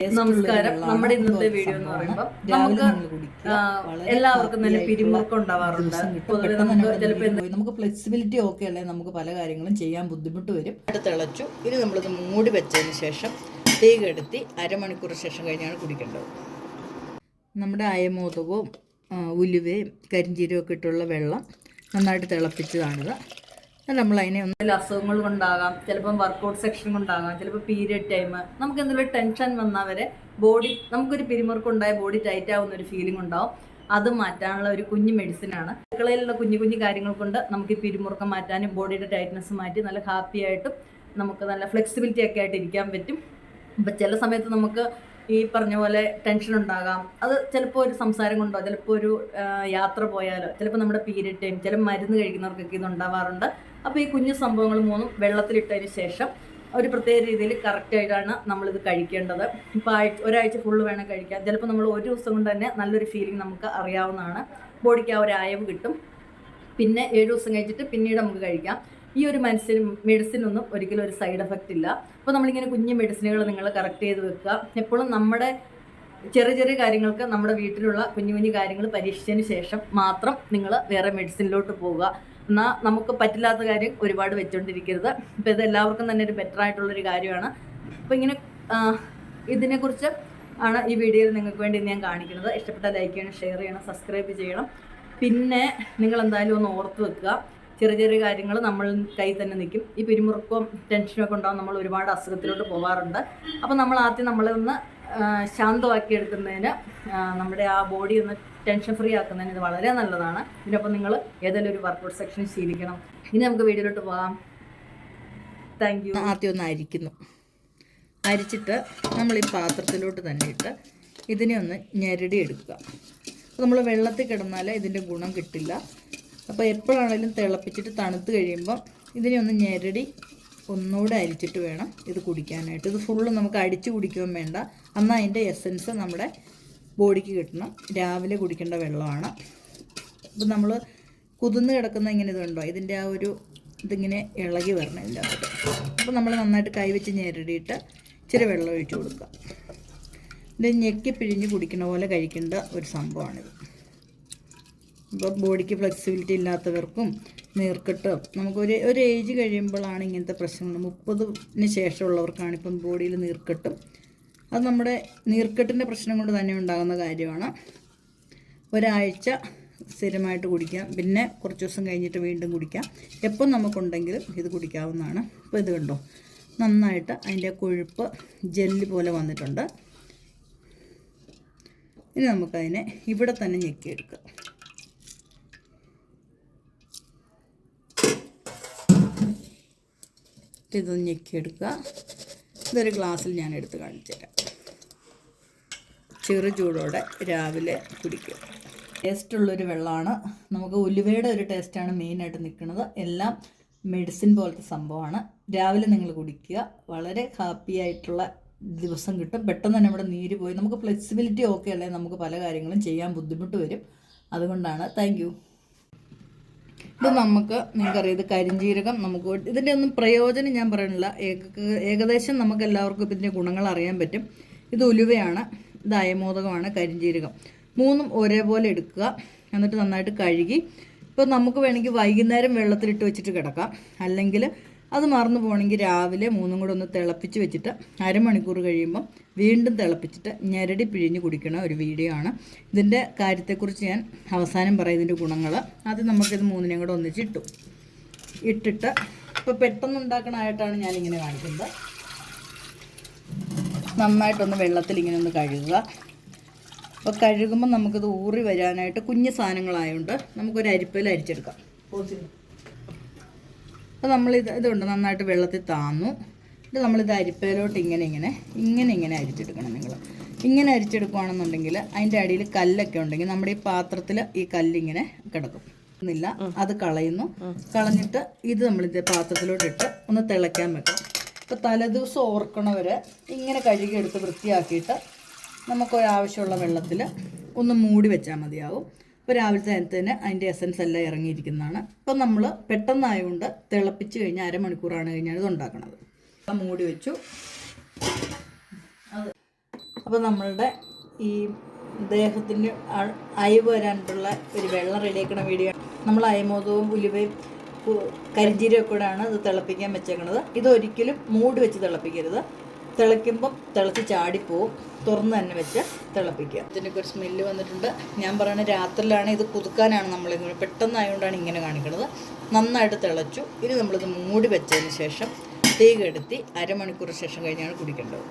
നമസ്കാരം. നമ്മുടെ ഇന്നത്തെ വീഡിയോ എന്ന് പറയുമ്പോൾ നമുക്ക് എല്ലാവർക്കും തന്നെ പിരിമുറുക്കം ഉണ്ടാവാറുണ്ട്. നമുക്ക് ഫ്ലെക്സിബിലിറ്റി ഓക്കെ അല്ലേ, നമുക്ക് പല കാര്യങ്ങളും ചെയ്യാൻ ബുദ്ധിമുട്ട് വരും. തിളച്ചു. ഇത് നമ്മളിത് മൂടി വെച്ചതിന് ശേഷം തീ കെടുത്തി അരമണിക്കൂർ ശേഷം കഴിഞ്ഞാണ് കുടിക്കേണ്ടത്. നമ്മുടെ അയമോദകവും ഉലുവയും കരിഞ്ചീരവും ഒക്കെ ഇട്ടുള്ള വെള്ളം നന്നായിട്ട് തിളപ്പിച്ചതാണിത്. നമ്മൾ അതിനെ ഒന്ന് അസുഖങ്ങൾ കൊണ്ടാകാം, ചിലപ്പം വർക്കൗട്ട് സെക്ഷൻ കൊണ്ടാകാം, ചിലപ്പോൾ പീരിയഡ് ടൈം, നമുക്ക് എന്തെങ്കിലും ടെൻഷൻ വന്നാൽ വരെ ബോഡി നമുക്കൊരു പിരിമുറുക്കം ഉണ്ടായ ബോഡി ടൈറ്റ് ആവുന്ന ഒരു ഫീലിംഗ് ഉണ്ടാവും. അത് മാറ്റാനുള്ള ഒരു കുഞ്ഞു മെഡിസിനാണ്. അടുക്കളയിലുള്ള കുഞ്ഞു കുഞ്ഞു കാര്യങ്ങൾ കൊണ്ട് നമുക്ക് ഈ പിരിമുറുക്കം മാറ്റാനും ബോഡിയുടെ ടൈറ്റ്നസ് മാറ്റി നല്ല ഹാപ്പി ആയിട്ടും നമുക്ക് നല്ല ഫ്ലെക്സിബിലിറ്റി ഒക്കെ ആയിട്ട് ഇരിക്കാൻ പറ്റും. അപ്പം ചില സമയത്ത് നമുക്ക് ഈ പറഞ്ഞ പോലെ ടെൻഷൻ ഉണ്ടാകാം. അത് ചിലപ്പോൾ ഒരു സംസാരം കൊണ്ടോ, ചിലപ്പോൾ ഒരു യാത്ര പോയാലോ, ചിലപ്പോൾ നമ്മുടെ പീരിയഡ് ടൈം, ചില മരുന്ന് കഴിക്കുന്നവർക്കൊക്കെ ഇത് ഉണ്ടാവാറുണ്ട്. അപ്പോൾ ഈ കുഞ്ഞു സംഭവങ്ങൾ മൂന്നും വെള്ളത്തിലിട്ടതിന് ശേഷം ഒരു പ്രത്യേക രീതിയിൽ കറക്റ്റായിട്ടാണ് നമ്മളിത് കഴിക്കേണ്ടത്. ഇപ്പോൾ ഒരാഴ്ച ഫുള്ള് വേണം കഴിക്കാൻ. ചിലപ്പോൾ നമ്മൾ ഒരു ദിവസം കൊണ്ട് തന്നെ നല്ലൊരു ഫീലിംഗ് നമുക്ക് അറിയാവുന്നതാണ്. ബോഡിക്ക് ആ ഒരു അയവ് കിട്ടും. പിന്നെ 7 ദിവസം കഴിച്ചിട്ട് പിന്നീട് നമുക്ക് കഴിക്കാം. ഈ ഒരു മെഡിസിനൊന്നും ഒരിക്കലും ഒരു സൈഡ് എഫക്റ്റ് ഇല്ല. അപ്പോൾ നമ്മളിങ്ങനെ കുഞ്ഞു മെഡിസിനുകൾ നിങ്ങൾ കറക്റ്റ് ചെയ്ത് വെക്കുക. എപ്പോഴും നമ്മുടെ ചെറിയ ചെറിയ കാര്യങ്ങൾക്ക് നമ്മുടെ വീട്ടിലുള്ള കുഞ്ഞു കുഞ്ഞു കാര്യങ്ങൾ പരീക്ഷിച്ചതിന് ശേഷം മാത്രം നിങ്ങൾ വേറെ മെഡിസിനിലോട്ട് പോവുക. എന്നാൽ നമുക്ക് പറ്റില്ലാത്ത കാര്യം ഒരുപാട് വെച്ചുകൊണ്ടിരിക്കരുത്. ഇപ്പോൾ ഇത് എല്ലാവർക്കും തന്നെ ഒരു ബെറ്റർ ആയിട്ടുള്ളൊരു കാര്യമാണ്. അപ്പോൾ ഇങ്ങനെ ഇതിനെക്കുറിച്ച് ആണ് ഈ വീഡിയോയിൽ നിങ്ങൾക്ക് വേണ്ടി ഞാൻ കാണിക്കുന്നത്. ഇഷ്ടപ്പെട്ടാൽ ലൈക്ക് ചെയ്യണം, ഷെയർ ചെയ്യണം, സബ്സ്ക്രൈബ് ചെയ്യണം. പിന്നെ നിങ്ങൾ എന്തായാലും ഒന്ന് ഓർത്ത് വെക്കുക, ചെറിയ ചെറിയ കാര്യങ്ങൾ നമ്മൾ കയ്യിൽ തന്നെ നിൽക്കും. ഈ പിരിമുറുക്കവും ടെൻഷനും ഒക്കെ ഉണ്ടാകും, നമ്മൾ ഒരുപാട് അസുഖത്തിലോട്ട് പോകാറുണ്ട്. അപ്പോൾ നമ്മൾ ആദ്യം നമ്മളെ ഒന്ന് ശാന്തമാക്കി എടുക്കുന്നതിന്, നമ്മുടെ ആ ബോഡി ഒന്ന് ടെൻഷൻ ഫ്രീ ആക്കുന്നതിന് ഇത് വളരെ നല്ലതാണ്. ഇതിനൊപ്പം നിങ്ങൾ ഏതെങ്കിലും ഒരു വർക്കൗട്ട് സെക്ഷൻ ശീലിക്കണം. ഇനി നമുക്ക് വീഡിയോയിലോട്ട് പോകാം. Thank you. ആദ്യം ഒന്ന് അരിച്ചിട്ട് നമ്മൾ ഈ പാത്രത്തിലോട്ട് തന്നെ ഇട്ട് ഇതിനെ ഒന്ന് ഞെരടി എടുക്കുക. അപ്പോൾ നമ്മൾ വെള്ളത്തിൽ കിടന്നാൽ ഇതിൻ്റെ ഗുണം കിട്ടില്ല. അപ്പോൾ എപ്പോഴാണെങ്കിലും തിളപ്പിച്ചിട്ട് തണുത്ത് കഴിയുമ്പോൾ ഇതിനെ ഒന്ന് ഞെരടി ഒന്നുകൂടെ അരിച്ചിട്ട് വേണം ഇത് കുടിക്കാനായിട്ട്. ഇത് ഫുള്ള് നമുക്ക് അടിച്ച് കുടിക്കുകയും വേണ്ട, എന്നാൽ അതിൻ്റെ എസൻസ് നമ്മുടെ ബോഡിക്ക് കിട്ടണം. രാവിലെ കുടിക്കേണ്ട വെള്ളമാണ്. അപ്പോൾ നമ്മൾ കുതിർന്ന് കിടക്കുന്ന ഇങ്ങനെ ഇതുണ്ടോ, ഇതിൻ്റെ ആ ഒരു ഇതിങ്ങനെ ഇളകി വരണം ഇതിൻ്റെ അകത്ത്. അപ്പോൾ നമ്മൾ നന്നായിട്ട് കൈവച്ച് ഞെരടിയിട്ട് ഇച്ചിരി വെള്ളം ഒഴിച്ച് കൊടുക്കുക. ഇത് ഞെക്കി പിഴിഞ്ഞ് കുടിക്കുന്ന പോലെ കഴിക്കേണ്ട ഒരു സംഭവമാണിത്. ഇപ്പോൾ ബോഡിക്ക് ഫ്ലെക്സിബിലിറ്റി ഇല്ലാത്തവർക്കും നീർക്കെട്ടോ, നമുക്കൊരു ഏജ് കഴിയുമ്പോഴാണ് ഇങ്ങനത്തെ പ്രശ്നങ്ങൾ. 30-ന് ശേഷമുള്ളവർക്കാണ് ഇപ്പം ബോഡിയിൽ നീർക്കെട്ടും. അത് നമ്മുടെ നീർക്കെട്ടിൻ്റെ പ്രശ്നം കൊണ്ട് തന്നെ ഉണ്ടാകുന്ന കാര്യമാണ്. ഒരാഴ്ച സ്ഥിരമായിട്ട് കുടിക്കാം, പിന്നെ കുറച്ച് ദിവസം കഴിഞ്ഞിട്ട് വീണ്ടും കുടിക്കാം. എപ്പം നമുക്കുണ്ടെങ്കിലും ഇത് കുടിക്കാവുന്നതാണ്. അപ്പോൾ ഇത് കണ്ടോ, നന്നായിട്ട് അതിൻ്റെ കൊഴുപ്പ് ജെല്ലി പോലെ വന്നിട്ടുണ്ട്. ഇനി നമുക്കതിനെ ഇവിടെ തന്നെ ഞെക്കിയെടുക്കാം. ഇതൊന്ന് ഞെക്കിയെടുക്കുക. ഇതൊരു ഗ്ലാസ്സിൽ ഞാൻ എടുത്ത് കാണിച്ചു തരാം. ചെറു ചൂടോടെ രാവിലെ കുടിക്കുക. ടേസ്റ്റുള്ളൊരു വെള്ളമാണ്. നമുക്ക് ഉലുവയുടെ ഒരു ടേസ്റ്റാണ് മെയിനായിട്ട് നിൽക്കുന്നത്. എല്ലാം മെഡിസിൻ പോലത്തെ സംഭവമാണ്. രാവിലെ നിങ്ങൾ കുടിക്കുക, വളരെ ഹാപ്പി ആയിട്ടുള്ള ദിവസം കിട്ടും. പെട്ടെന്ന് തന്നെ നമ്മുടെ നീര് പോയി. നമുക്ക് ഫ്ലെക്സിബിലിറ്റി ഓക്കെ അല്ലേ, നമുക്ക് പല കാര്യങ്ങളും ചെയ്യാൻ ബുദ്ധിമുട്ട് വരും. അതുകൊണ്ടാണ്. Thank you. ഇത് നമുക്ക് നിങ്ങൾക്കറിയാം, ഇത് കരിഞ്ജീരകം. നമുക്ക് ഇതിൻ്റെ ഒന്നും പ്രയോജനം ഞാൻ പറയണില്ല. ഏകദേശം നമുക്ക് എല്ലാവർക്കും ഇതിൻ്റെ ഗുണങ്ങൾ അറിയാൻ പറ്റും. ഇത് ഉലുവയാണ്, ഇത് അയമോദകമാണ്, കരിഞ്ജീരകം. മൂന്നും ഒരേപോലെ എടുക്കുക. എന്നിട്ട് നന്നായിട്ട് കഴുകി, ഇപ്പോൾ നമുക്ക് വേണമെങ്കിൽ വൈകുന്നേരം വെള്ളത്തിലിട്ട് വെച്ചിട്ട് കിടക്കാം. അല്ലെങ്കിൽ അത് മറന്നു പോകണമെങ്കിൽ രാവിലെ മൂന്നും കൂടെ ഒന്ന് തിളപ്പിച്ച് വെച്ചിട്ട് അരമണിക്കൂർ കഴിയുമ്പം വീണ്ടും തിളപ്പിച്ചിട്ട് ഞെരടി പിഴിഞ്ഞ് കുടിക്കണ ഒരു വീഡിയോ ആണ്. ഇതിൻ്റെ കാര്യത്തെക്കുറിച്ച് ഞാൻ അവസാനം പറയാം, ഇതിൻ്റെ ഗുണങ്ങൾ. ആദ്യം നമുക്കിത് മൂന്നിനെയും കൂടെ ഇട്ടിട്ട് ഇപ്പോൾ പെട്ടെന്ന് ഉണ്ടാക്കണമായിട്ടാണ് ഞാനിങ്ങനെ കാണിക്കുന്നത്. നന്നായിട്ടൊന്ന് വെള്ളത്തിൽ ഇങ്ങനെ ഒന്ന് കഴുകുക. അപ്പോൾ കഴുകുമ്പോൾ നമുക്കിത് ഊറി വരാനായിട്ട് കുഞ്ഞു സാധനങ്ങളായതുകൊണ്ട് നമുക്കൊരു അരിപ്പയിൽ അരിച്ചെടുക്കാം. അപ്പോൾ ഇതുണ്ട് നന്നായിട്ട് വെള്ളത്തിൽ താന്നു. ഇത് നമ്മളിത് അരിപ്പയിലോട്ട് ഇങ്ങനെ അരിച്ചെടുക്കണം. നിങ്ങൾ ഇങ്ങനെ അരിച്ചെടുക്കുകയാണെന്നുണ്ടെങ്കിൽ അതിൻ്റെ അടിയിൽ കല്ലൊക്കെ ഉണ്ടെങ്കിൽ നമ്മുടെ ഈ പാത്രത്തിൽ ഈ കല്ലിങ്ങനെ കിടക്കും. അത് കളഞ്ഞിട്ട് ഇത് നമ്മളിത് പാത്രത്തിലോട്ടിട്ട് ഒന്ന് തിളയ്ക്കാൻ വെക്കണം. ഇപ്പോൾ തലേദിവസം ഓർക്കണവരെ ഇങ്ങനെ കഴുകിയെടുത്ത് വൃത്തിയാക്കിയിട്ട് നമുക്കൊരാവശ്യമുള്ള വെള്ളത്തിൽ ഒന്ന് മൂടി വെച്ചാൽ മതിയാവും. ഇപ്പോൾ രാവിലത്തെ നേരത്തിന് അതിൻ്റെ എസൻസ് എല്ലാം ഇറങ്ങിയിരിക്കുന്നതാണ്. ഇപ്പോൾ നമ്മൾ പെട്ടെന്നായതുകൊണ്ട് തിളപ്പിച്ച് കഴിഞ്ഞാൽ അരമണിക്കൂറാണ് കഴിഞ്ഞാൽ ഇത് ഉണ്ടാക്കുന്നത്. മൂടി വെച്ചു. അപ്പോൾ നമ്മളുടെ ഈ ദേഹത്തിന് അയവ് വരാനുള്ള ഒരു വെള്ളം റെഡിയാക്കണ വീഡിയോ. നമ്മൾ അയമോദവും ഉലുവയും കരിഞ്ചീരവും കൂടെയാണ് ഇത് തിളപ്പിക്കാൻ വെച്ചേക്കുന്നത്. ഇതൊരിക്കലും മൂടി വെച്ച് തിളപ്പിക്കരുത്. തിളയ്ക്കുമ്പം തിളച്ച് ചാടിപ്പോവും. തുറന്ന് തന്നെ വെച്ച് തിളപ്പിക്കുക. ഇതിനൊക്കെ ഒരു സ്മെല്ല് വന്നിട്ടുണ്ട്. ഞാൻ പറയുന്നത് രാത്രിയിലാണ് ഇത് പുതുക്കാനാണ് നമ്മളിങ്ങനെ പെട്ടെന്നായതുകൊണ്ടാണ് ഇങ്ങനെ കാണിക്കുന്നത്. നന്നായിട്ട് തിളച്ചു. ഇനി നമ്മളിത് മൂടി വെച്ചതിന് ശേഷം തീ കെടുത്തി അരമണിക്കൂർ ശേഷം കഴിഞ്ഞാണ് കുടിക്കേണ്ടത്.